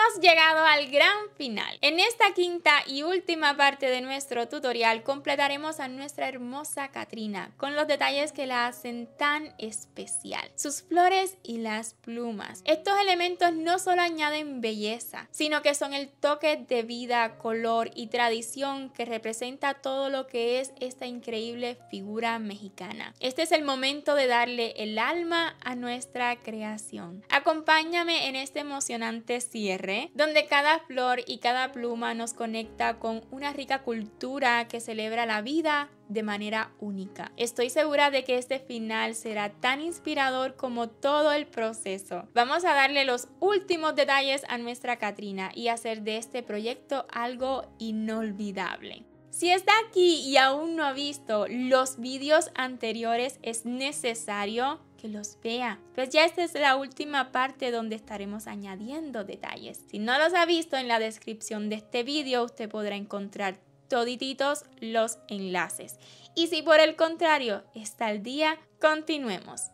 hemos llegado al gran final. En esta quinta y última parte de nuestro tutorial completaremos a nuestra hermosa Catrina con los detalles que la hacen tan especial, sus flores y las plumas. Estos elementos no solo añaden belleza, sino que son el toque de vida, color y tradición que representa todo lo que es esta increíble figura mexicana. Este es el momento de darle el alma a nuestra creación. Acompáñame en este emocionante cierre, donde cada flor y cada pluma nos conecta con una rica cultura que celebra la vida de manera única. Estoy segura de que este final será tan inspirador como todo el proceso. Vamos a darle los últimos detalles a nuestra Catrina y hacer de este proyecto algo inolvidable. Si está aquí y aún no ha visto los vídeos anteriores, es necesario que los vea, pues ya esta es la última parte donde estaremos añadiendo detalles. Si no los ha visto, en la descripción de este vídeo usted podrá encontrar todititos los enlaces. Y si por el contrario está al día, continuemos.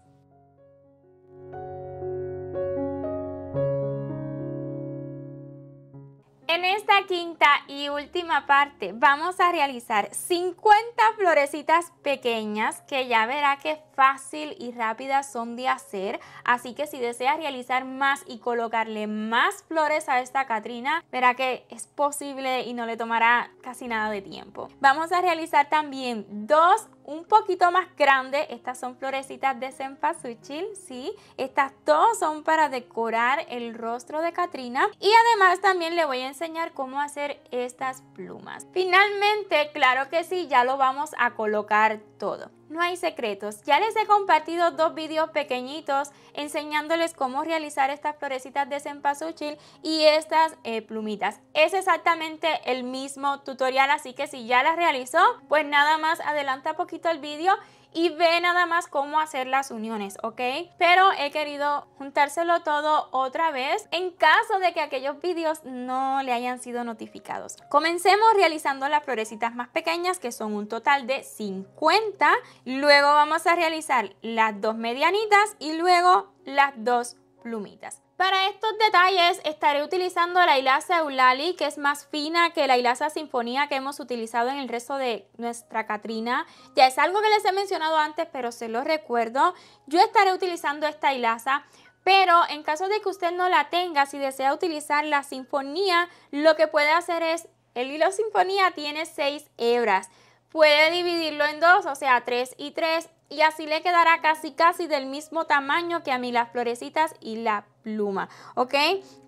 En esta quinta y última parte vamos a realizar 50 florecitas pequeñas que ya verá que fácil y rápidas son de hacer, así que si desea realizar más y colocarle más flores a esta Catrina, verá que es posible y no le tomará casi nada de tiempo. Vamos a realizar también dos un poquito más grandes. Estas son florecitas de cempasúchil, sí, estas dos son para decorar el rostro de Catrina y además también le voy a enseñar cómo hacer estas plumas. Finalmente, claro que sí, ya lo vamos a colocar todo. No hay secretos, ya les he compartido dos vídeos pequeñitos enseñándoles cómo realizar estas florecitas de cempasúchil y estas plumitas. Es exactamente el mismo tutorial, así que si ya las realizó, pues nada más adelanta poquito el vídeo y ve nada más cómo hacer las uniones, ¿ok? Pero he querido juntárselo todo otra vez en caso de que aquellos vídeos no le hayan sido notificados. Comencemos realizando las florecitas más pequeñas, que son un total de 50. Luego vamos a realizar las dos medianitas y luego las dos plumitas. Para estos detalles estaré utilizando la hilaza Eulalie, que es más fina que la hilaza Sinfonía que hemos utilizado en el resto de nuestra Catrina. Ya es algo que les he mencionado antes, pero se lo recuerdo. Yo estaré utilizando esta hilaza, pero en caso de que usted no la tenga, si desea utilizar la Sinfonía, lo que puede hacer es, el hilo Sinfonía tiene 6 hebras. Puede dividirlo en dos, o sea 3 y 3, y así le quedará casi del mismo tamaño que a mí las florecitas y la pluma, ¿ok?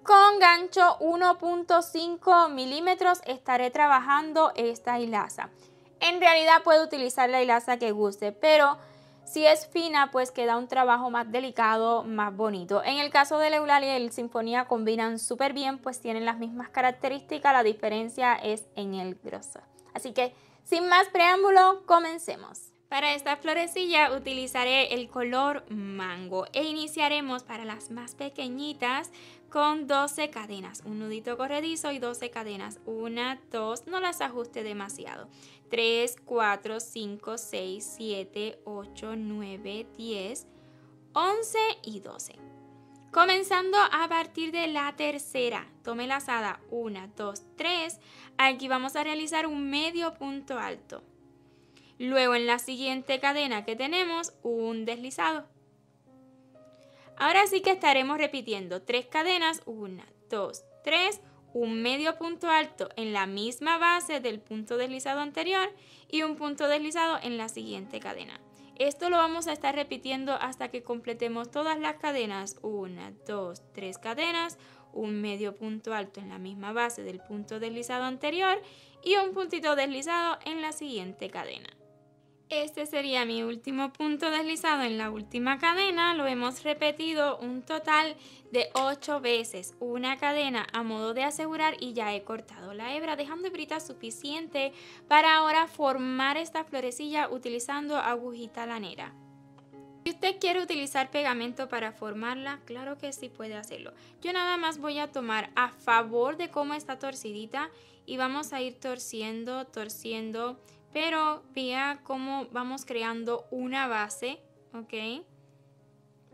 Con gancho 1.5 milímetros estaré trabajando esta hilaza. En realidad puede utilizar la hilaza que guste, pero si es fina, pues queda un trabajo más delicado, más bonito. En el caso de la Eulalie y el Sinfonía combinan súper bien, pues tienen las mismas características, la diferencia es en el grosor. Así que, sin más preámbulo, comencemos. Para esta florecilla utilizaré el color mango e iniciaremos para las más pequeñitas con 12 cadenas, un nudito corredizo y 12 cadenas, 1, 2, no las ajuste demasiado, 3, 4, 5, 6, 7, 8, 9, 10, 11 y 12. Comenzando a partir de la tercera, tome lazada 1, 2, 3, aquí vamos a realizar un medio punto alto. Luego en la siguiente cadena que tenemos un deslizado. Ahora sí que estaremos repitiendo 3 cadenas, 1, 2, 3, un medio punto alto en la misma base del punto deslizado anterior y un punto deslizado en la siguiente cadena. Esto lo vamos a estar repitiendo hasta que completemos todas las cadenas, 1, 2, 3 cadenas, un medio punto alto en la misma base del punto deslizado anterior y un puntito deslizado en la siguiente cadena. Este sería mi último punto deslizado en la última cadena. Lo hemos repetido un total de 8 veces. Una cadena a modo de asegurar y ya he cortado la hebra, dejando hebrita suficiente para ahora formar esta florecilla utilizando agujita lanera. Si usted quiere utilizar pegamento para formarla, claro que sí puede hacerlo. Yo nada más voy a tomar a favor de cómo está torcidita y vamos a ir torciendo, pero vea cómo vamos creando una base, ¿ok?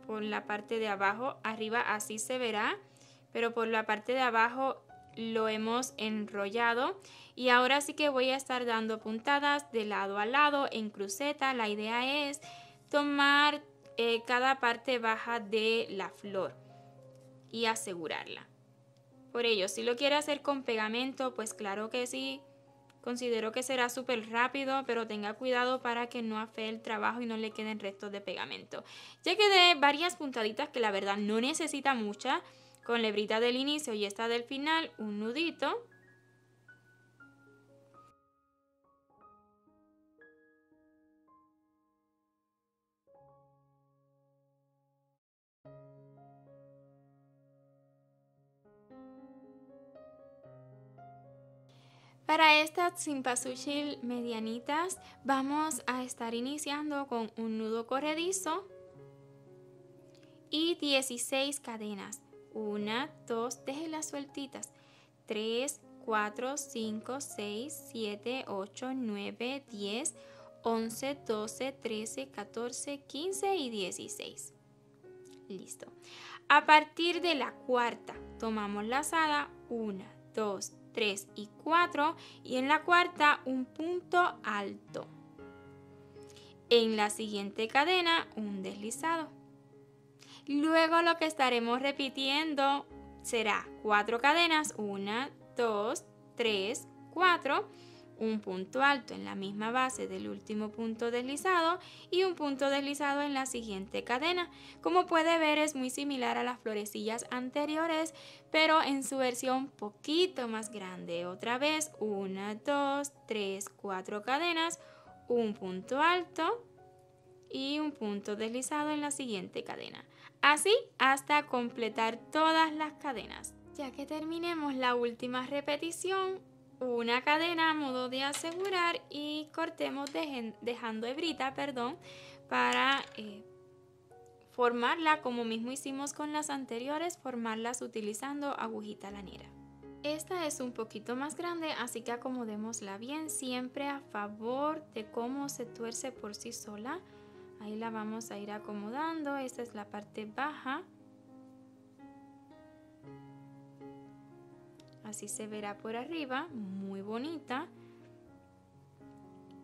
Por la parte de abajo, arriba así se verá, pero por la parte de abajo lo hemos enrollado. Y ahora sí que voy a estar dando puntadas de lado a lado en cruceta. La idea es tomar cada parte baja de la flor y asegurarla. Por ello, si lo quiere hacer con pegamento, pues claro que sí. Considero que será súper rápido, pero tenga cuidado para que no afee el trabajo y no le queden restos de pegamento. Ya quedé varias puntaditas que la verdad no necesita muchas. Con la hebrita del inicio y esta del final, un nudito. Para estas cempasúchil medianitas vamos a estar iniciando con un nudo corredizo y 16 cadenas. 1, 2, déjenlas sueltitas. 3, 4, 5, 6, 7, 8, 9, 10, 11, 12, 13, 14, 15 y 16. Listo. A partir de la cuarta tomamos lazada 1, 2, 3 y 4 y en la cuarta un punto alto. En la siguiente cadena un deslizado. Luego lo que estaremos repitiendo será 4 cadenas, 1, 2, 3, 4, un punto alto en la misma base del último punto deslizado y un punto deslizado en la siguiente cadena. Como puede ver es muy similar a las florecillas anteriores, pero en su versión poquito más grande. Otra vez 1, 2, 3, 4 cadenas, un punto alto y un punto deslizado en la siguiente cadena. Así hasta completar todas las cadenas. Ya que terminemos la última repetición, una cadena a modo de asegurar y cortemos dejando hebrita, para formarla como mismo hicimos con las anteriores, formarlas utilizando agujita lanera. Esta es un poquito más grande, así que acomodémosla bien, siempre a favor de cómo se tuerce por sí sola. Ahí la vamos a ir acomodando, esta es la parte baja. Así se verá por arriba, muy bonita.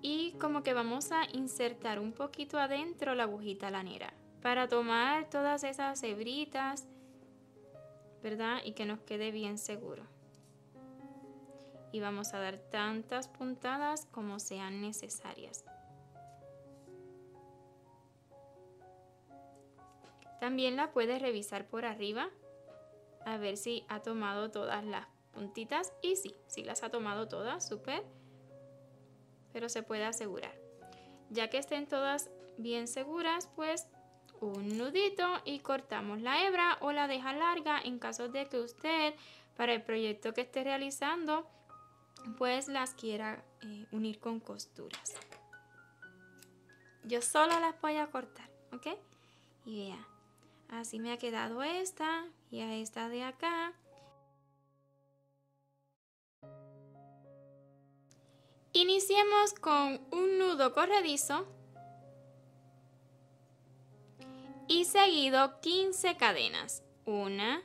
Y como que vamos a insertar un poquito adentro la agujita lanera para tomar todas esas hebritas, ¿verdad? Y que nos quede bien seguro. Y vamos a dar tantas puntadas como sean necesarias. También la puedes revisar por arriba a ver si ha tomado todas las puntitas y sí las ha tomado todas, súper, pero se puede asegurar. Ya que estén todas bien seguras, pues un nudito y cortamos la hebra o la deja larga en caso de que usted para el proyecto que esté realizando pues las quiera unir con costuras. Yo solo las voy a cortar, ¿ok? Y vea, así me ha quedado esta y a esta de acá. Iniciemos con un nudo corredizo y seguido 15 cadenas. 1,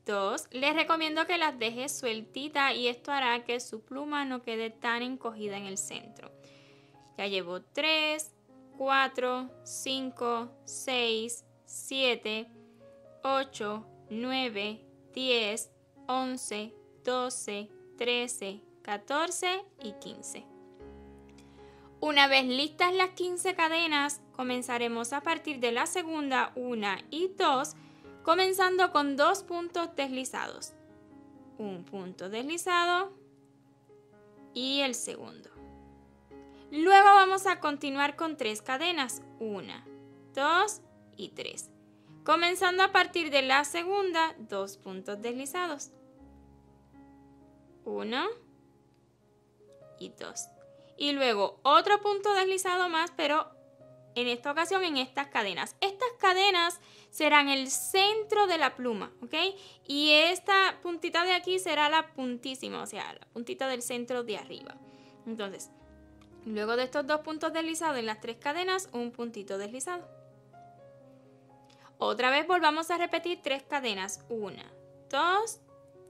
2. Les recomiendo que las deje sueltitas y esto hará que su pluma no quede tan encogida en el centro. Ya llevo 3, 4, 5, 6, 7, 8, 9, 10, 11, 12, 13, 14 y 15. Una vez listas las 15 cadenas, comenzaremos a partir de la segunda 1 y 2, comenzando con 2 puntos deslizados. Un punto deslizado y el segundo. Luego vamos a continuar con 3 cadenas, 1, 2 y 3. Comenzando a partir de la segunda, 2 puntos deslizados. 1 y 2. Y luego otro punto deslizado más, pero en esta ocasión en estas cadenas. Estas cadenas serán el centro de la pluma, ¿ok? Y esta puntita de aquí será la puntísima, o sea, la puntita del centro de arriba. Entonces, luego de estos 2 puntos deslizados en las 3 cadenas, un puntito deslizado. Otra vez volvamos a repetir 3 cadenas. 1, 2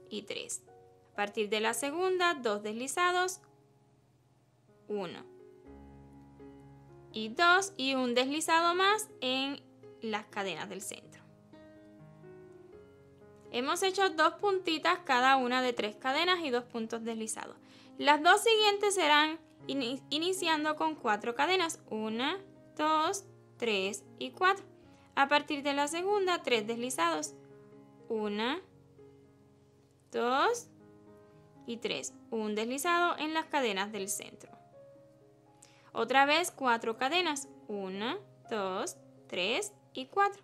y 3. A partir de la segunda, 2 deslizados, 1 y 2 y un deslizado más en las cadenas del centro. Hemos hecho 2 puntitas cada una de 3 cadenas y 2 puntos deslizados. Las dos siguientes serán iniciando con 4 cadenas, 1, 2, 3 y 4. A partir de la segunda, 3 deslizados, 1, 2 y 3. Un deslizado en las cadenas del centro. Otra vez 4 cadenas, 1, 2, 3 y 4.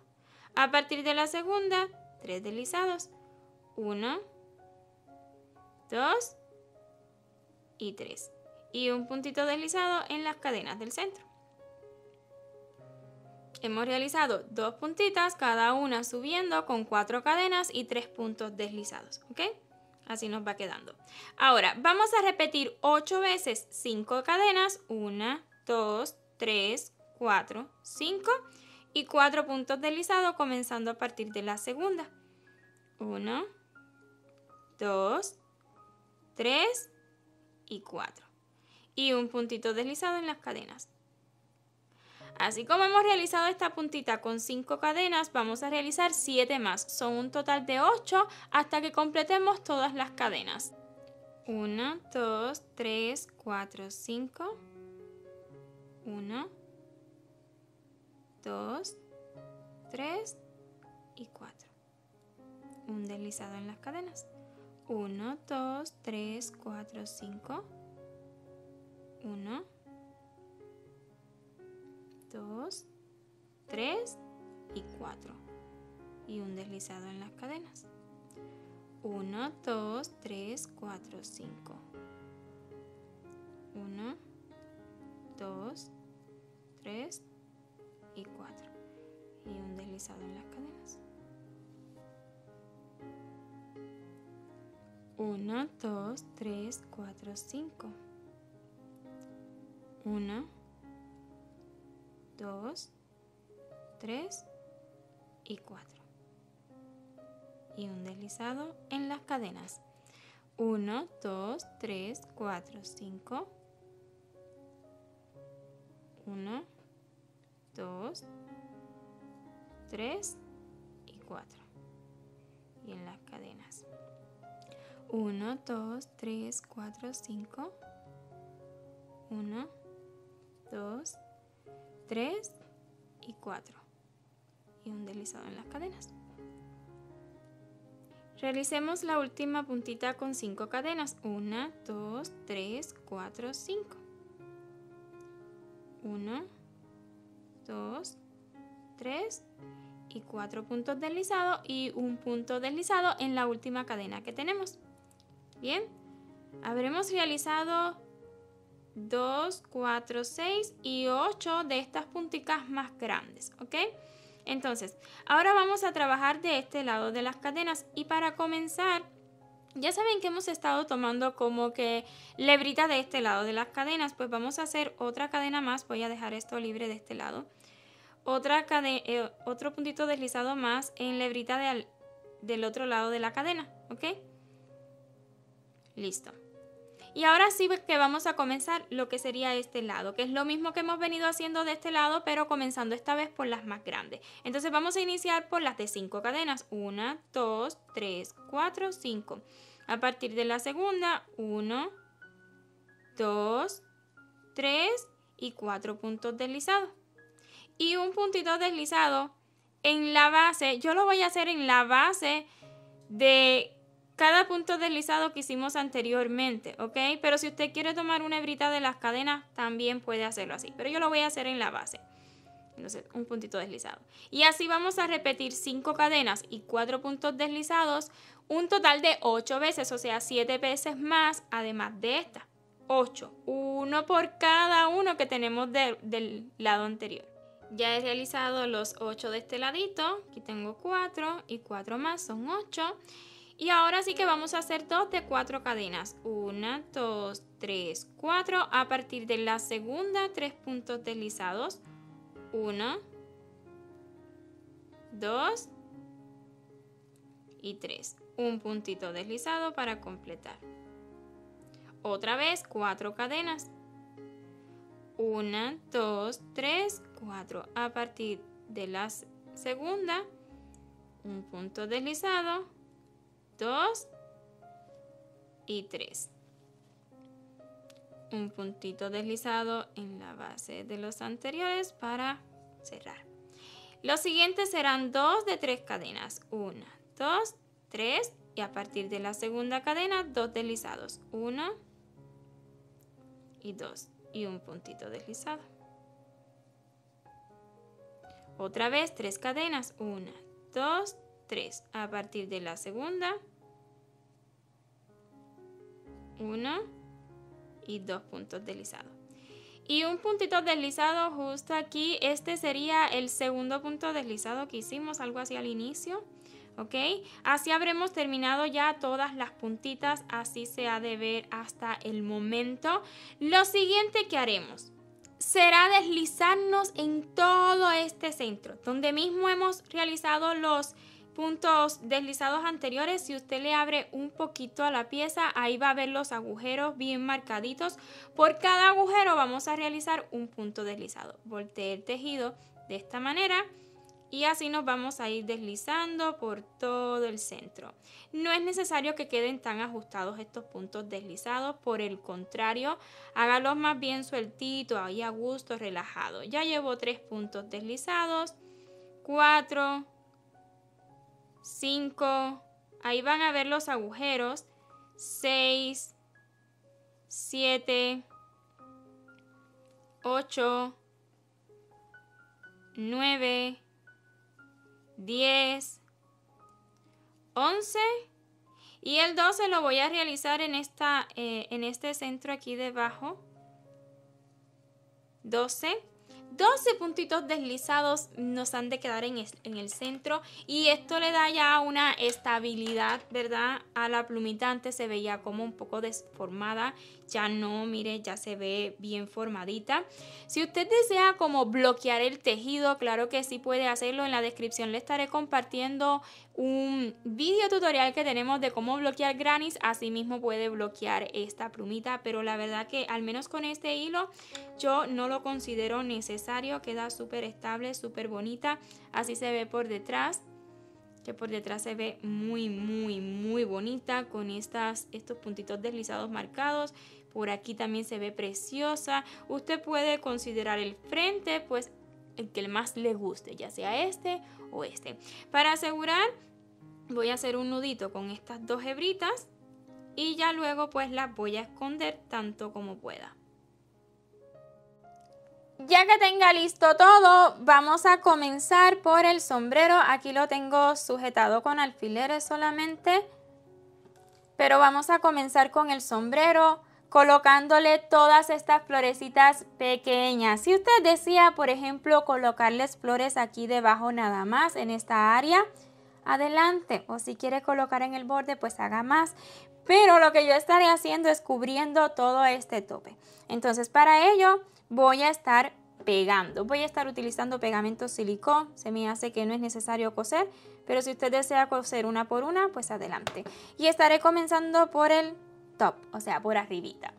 A partir de la segunda, 3 deslizados, 1, 2 y 3. Y un puntito deslizado en las cadenas del centro. Hemos realizado 2 puntitas, cada una subiendo con 4 cadenas y 3 puntos deslizados, ¿ok? Así nos va quedando. Ahora, vamos a repetir 8 veces 5 cadenas, 1, 2, 3, 4, 5 y 4 puntos deslizados comenzando a partir de la segunda. 1, 2, 3 y 4. Y un puntito deslizado en las cadenas. Así como hemos realizado esta puntita con 5 cadenas, vamos a realizar 7 más. Son un total de 8 hasta que completemos todas las cadenas. 1, 2, 3, 4, 5. 1, 2, 3 y 4. Un deslizado en las cadenas. 1, 2, 3, 4, 5. 1, 2, 3 y 4. Y un deslizado en las cadenas. 1, 2, 3, 4, 5. 1, 2, 3 y 4. Y un deslizado en las cadenas. 1, 2, 3, 4, 5. 1, 2, 3 y 4. Y un deslizado en las cadenas. 1, 2, 3, 4, 5. 1, 2, 3 y 4. Y en las cadenas. 1, 2, 3, 4, 5. 1, 2, 3 y 4. Y un deslizado en las cadenas. Realicemos la última puntita con 5 cadenas. 1, 2, 3, 4, 5. 1, 2, 3 y 4 puntos deslizados y un punto deslizado en la última cadena que tenemos. Bien, habremos realizado 2, 4, 6 y 8 de estas punticas más grandes, ¿ok? Entonces, ahora vamos a trabajar de este lado de las cadenas y para comenzar, ya saben que hemos estado tomando como que lebrita de este lado de las cadenas, pues vamos a hacer otra cadena más. Voy a dejar esto libre de este lado. Otro puntito deslizado más en lebrita del otro lado de la cadena, ¿ok? Listo. Y ahora sí que vamos a comenzar lo que sería este lado, que es lo mismo que hemos venido haciendo de este lado, pero comenzando esta vez por las más grandes. Entonces vamos a iniciar por las de 5 cadenas. 1, 2, 3, 4, 5. A partir de la segunda, 1, 2, 3 y 4 puntos deslizados. Y un puntito deslizado en la base. Yo lo voy a hacer en la base de cada punto deslizado que hicimos anteriormente, ¿ok? Pero si usted quiere tomar una hebrita de las cadenas, también puede hacerlo así. Pero yo lo voy a hacer en la base. Entonces, un puntito deslizado. Y así vamos a repetir 5 cadenas y 4 puntos deslizados, un total de 8 veces, o sea, 7 veces más, además de esta. 8. Uno por cada uno que tenemos del lado anterior. Ya he realizado los 8 de este ladito. Aquí tengo 4 y 4 más, son 8. Y ahora sí que vamos a hacer 2 de 4 cadenas. 1, 2, 3, 4. A partir de la segunda, 3 puntos deslizados. 1, 2 y 3. un puntito deslizado para completar. Otra vez 4 cadenas. 1, 2, 3, 4. A partir de la segunda, un punto deslizado, 2 y 3. Un puntito deslizado en la base de los anteriores para cerrar. Los siguientes serán 2 de 3 cadenas. 1, 2, 3 y a partir de la segunda cadena 2 deslizados. 1 y 2 y un puntito deslizado. Otra vez 3 cadenas. 1, 2, 3. A partir de la segunda 1 y 2 puntos deslizados. Y un puntito deslizado justo aquí. Este sería el segundo punto deslizado que hicimos, algo así al inicio. ¿Ok? Así habremos terminado ya todas las puntitas. Así se ha de ver hasta el momento. Lo siguiente que haremos será deslizarnos en todo este centro, donde mismo hemos realizado los puntos deslizados anteriores. Si usted le abre un poquito a la pieza, ahí va a ver los agujeros bien marcaditos. Por cada agujero vamos a realizar un punto deslizado. Voltee el tejido de esta manera y así nos vamos a ir deslizando por todo el centro. No es necesario que queden tan ajustados estos puntos deslizados, por el contrario, hágalos más bien sueltitos, ahí a gusto, relajado. Ya llevo 3 puntos deslizados, 4, 5, ahí van a ver los agujeros, 6, 7, 8, 9, 10, 11 y el 12 lo voy a realizar en este centro aquí debajo. 12 puntitos deslizados nos han de quedar en el centro y esto le da ya una estabilidad, ¿verdad? A la plumita. Antes se veía como un poco desformada, ya no, mire, ya se ve bien formadita. Si usted desea como bloquear el tejido, claro que sí puede hacerlo. En la descripción le estaré compartiendo un video tutorial que tenemos de cómo bloquear grannies. Así mismo puede bloquear esta plumita, pero la verdad que al menos con este hilo yo no lo considero necesario. Queda súper estable, súper bonita. Así se ve por detrás, que por detrás se ve muy bonita con estos puntitos deslizados marcados. Por aquí también se ve preciosa. Usted puede considerar el frente, pues el que más le guste, ya sea este o este. Para asegurar, voy a hacer un nudito con estas 2 hebritas y ya luego pues las voy a esconder tanto como pueda. Ya que tenga listo todo, vamos a comenzar por el sombrero. Aquí lo tengo sujetado con alfileres solamente, pero vamos a comenzar con el sombrero colocándole todas estas florecitas pequeñas. Si usted desea, por ejemplo, colocarles flores aquí debajo nada más en esta área, adelante. O si quiere colocar en el borde, pues haga más. Pero lo que yo estaré haciendo es cubriendo todo este tope. Entonces, para ello voy a estar pegando. Voy a estar utilizando pegamento silicón. Se me hace que no es necesario coser, pero si usted desea coser una por una, pues adelante. Y estaré comenzando por el top, o sea, por arribita.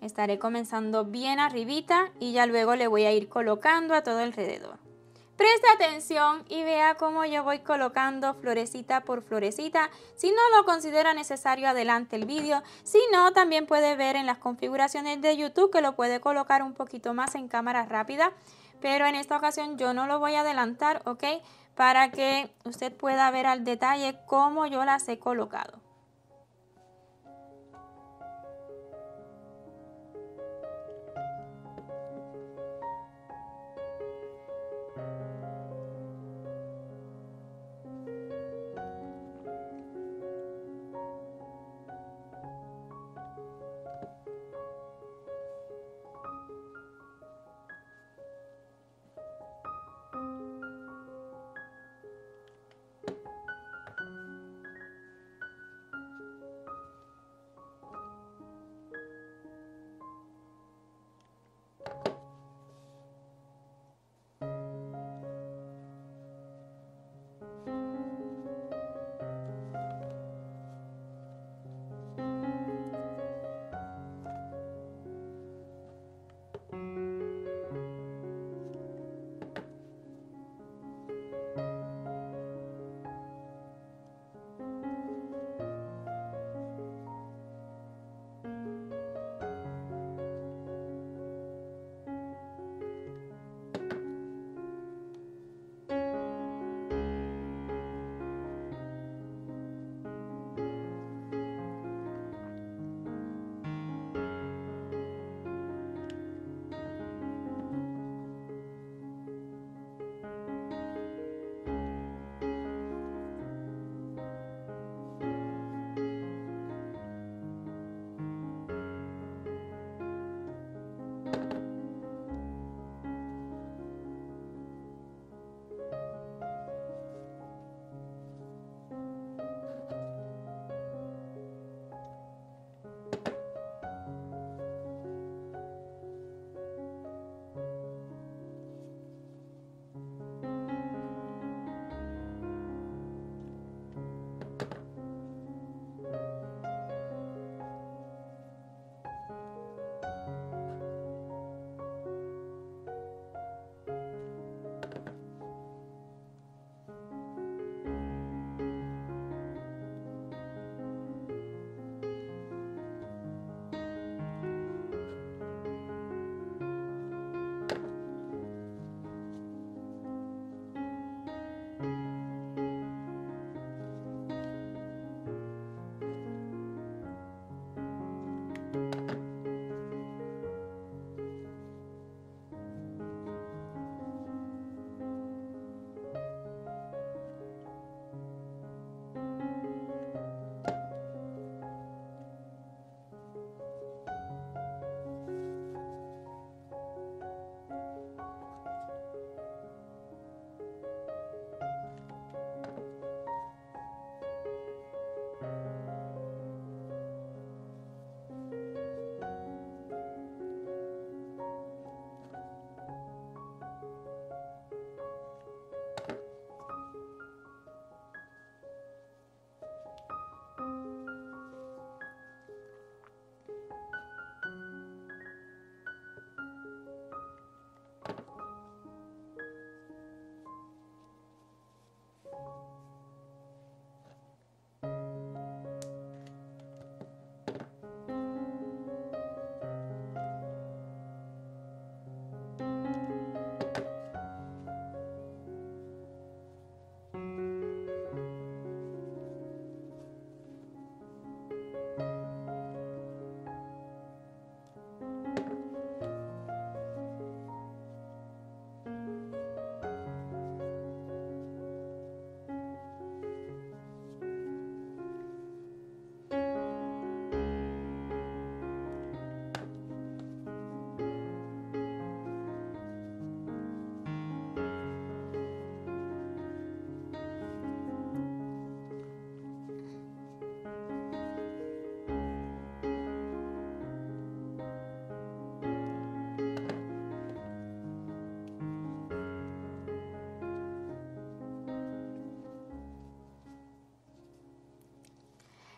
Estaré comenzando bien arribita y ya luego le voy a ir colocando a todo alrededor. Preste atención y vea cómo yo voy colocando florecita por florecita. Si no lo considera necesario, adelante el vídeo. Si no, también puede ver en las configuraciones de YouTube que lo puede colocar un poquito más en cámara rápida. Pero en esta ocasión yo no lo voy a adelantar, ¿ok? Para que usted pueda ver al detalle cómo yo las he colocado.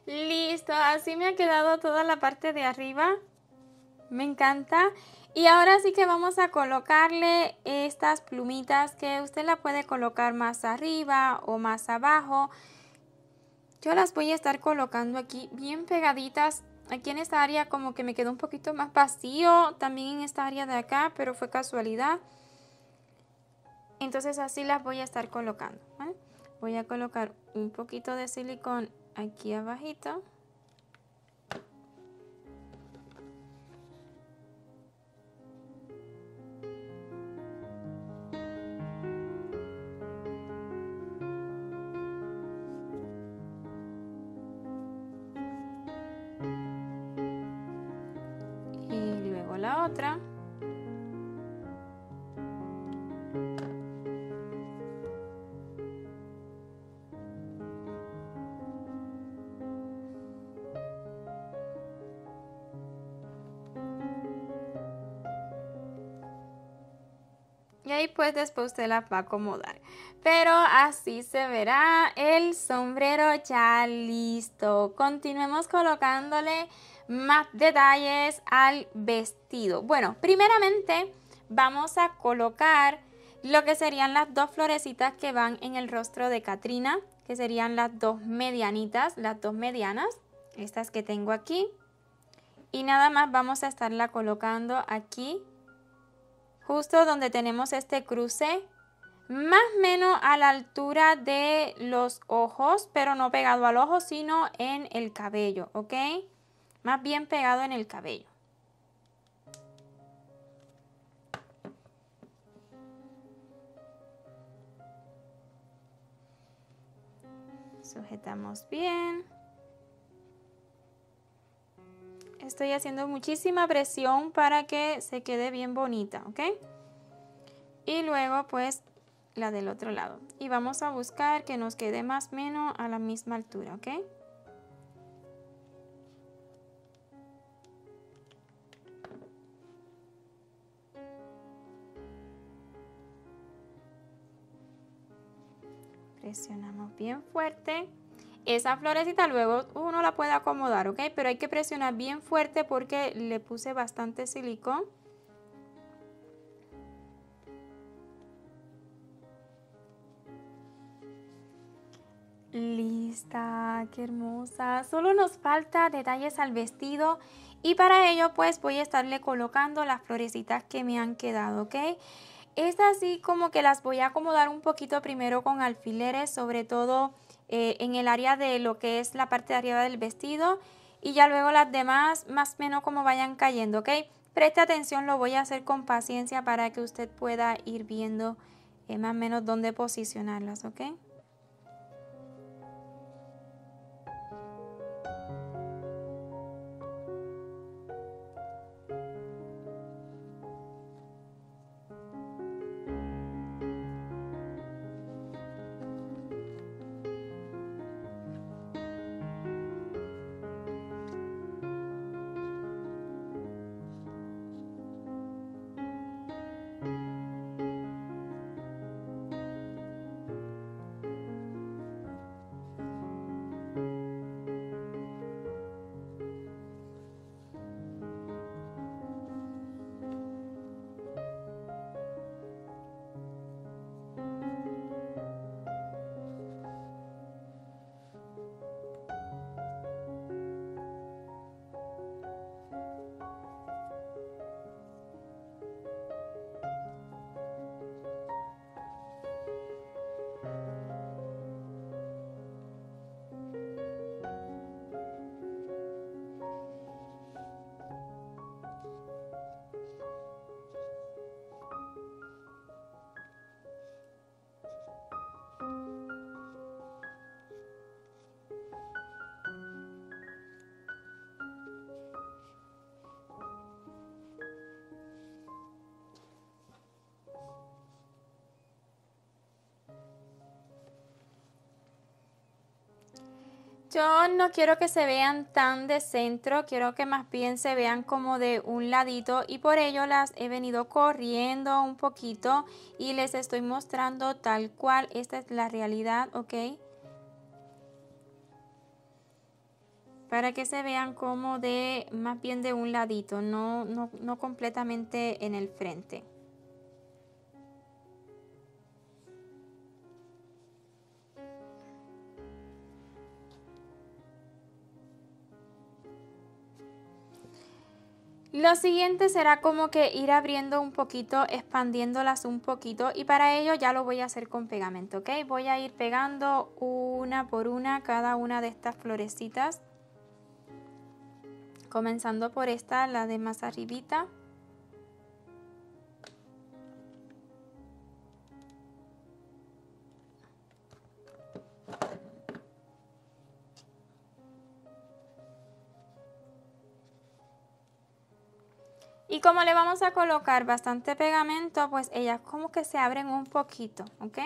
Listo, así me ha quedado toda la parte de arriba. Me encanta. Y ahora sí que vamos a colocarle estas plumitas que usted la puede colocar más arriba o más abajo. Yo las voy a estar colocando aquí bien pegaditas. Aquí en esta área como que me quedó un poquito más vacío. También en esta área de acá, pero fue casualidad. Entonces así las voy a estar colocando, ¿vale? Voy a colocar un poquito de silicón aquí abajito. Y luego la otra. Y ahí pues después usted la va a acomodar. Pero así se verá el sombrero ya listo. Continuemos colocándole más detalles al vestido. Bueno, primeramente vamos a colocar lo que serían las dos florecitas que van en el rostro de Catrina, que serían las dos medianitas, las dos medianas, estas que tengo aquí. Y nada más vamos a estarla colocando aquí, justo donde tenemos este cruce, más o menos a la altura de los ojos, pero no pegado al ojo, sino en el cabello, ¿ok? Más bien pegado en el cabello. Sujetamos bien. Estoy haciendo muchísima presión para que se quede bien bonita, ¿ok? Y luego pues la del otro lado. Y vamos a buscar que nos quede más o menos a la misma altura, ¿ok? Presionamos bien fuerte. Esa florecita luego uno la puede acomodar, ¿ok? Pero hay que presionar bien fuerte porque le puse bastante silicón. Lista, qué hermosa. Solo nos falta detalles al vestido y para ello pues voy a estarle colocando las florecitas que me han quedado, ¿ok? Estas así como que las voy a acomodar un poquito primero con alfileres, sobre todo en el área de lo que es la parte de arriba del vestido y ya luego las demás más o menos como vayan cayendo, ¿ok? Preste atención, lo voy a hacer con paciencia para que usted pueda ir viendo más o menos dónde posicionarlas, ¿ok? Yo no quiero que se vean tan de centro, quiero que más bien se vean como de un ladito y por ello las he venido corriendo un poquito y les estoy mostrando tal cual, esta es la realidad, ¿ok? para que se vean como de más bien de un ladito, no completamente en el frente. Lo siguiente será como que ir abriendo un poquito, expandiéndolas un poquito, y para ello ya lo voy a hacer con pegamento, ¿ok? Voy a ir pegando una por una cada una de estas florecitas, comenzando por esta, la de más arribita. Y como le vamos a colocar bastante pegamento, pues ellas como que se abren un poquito, ¿ok?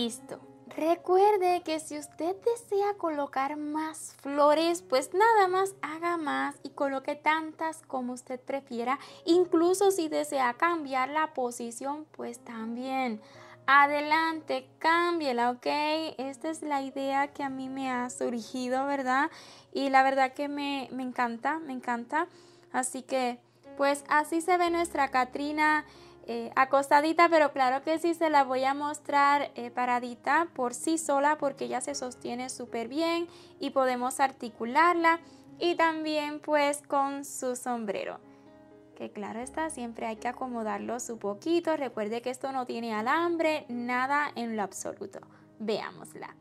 Listo. Recuerde que si usted desea colocar más flores, pues nada más haga más y coloque tantas como usted prefiera. Incluso si desea cambiar la posición, pues también. Adelante, cámbiela, ¿ok? Esta es la idea que a mí me ha surgido, ¿verdad? Y la verdad que me encanta, me encanta. Así que, pues así se ve nuestra Catrina acostadita, pero claro que sí se la voy a mostrar paradita por sí sola porque ella se sostiene súper bien y podemos articularla y también pues con su sombrero. Que claro está, siempre hay que acomodarlo su poquito. Recuerde que esto no tiene alambre, nada en lo absoluto. Veámosla.